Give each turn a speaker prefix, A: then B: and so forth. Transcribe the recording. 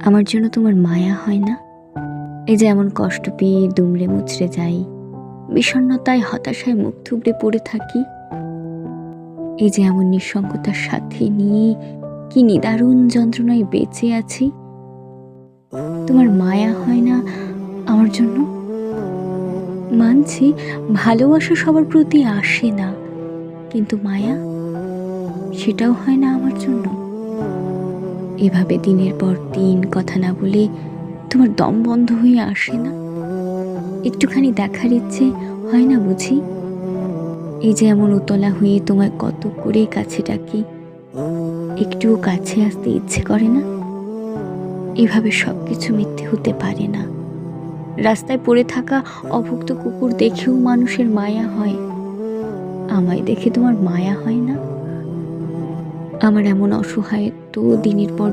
A: আমার জন্য তোমার মায়া হয় না? এই যে এমন কষ্ট পেয়ে দুমড়ে মুচড়ে যাই, বিষণ্ণতায় হতাশায় মুখ থুবড়ে পড়ে থাকি, এই যে এমন নিঃসঙ্গতার সাথে নিয়ে কি নিদারুণ যন্ত্রণায় বেঁচে আছি, তোমার মায়া হয় না আমার জন্য? মানছি ভালোবাসা সবার প্রতি আসে না, কিন্তু মায়া সেটাও হয় না আমার জন্য। এভাবে দিনের পর দিন কথা না বলে তোমার দম বন্ধ হয়ে আসে না? একটুখানি দেখার ইচ্ছে হয় না বুঝি? এই যে এমন উতলা হয়ে তোমায় কত করে কাছে ডাকি, একটুও কাছে আসতে ইচ্ছে করে না? এভাবে সবকিছু মিথ্যে হতে পারে না। রাস্তায় পড়ে থাকা অভুক্ত কুকুর দেখেও মানুষের মায়া হয়, আমায় দেখে তোমার মায়া হয় না? আমার এমন অসহায়ত্ব দিনের পর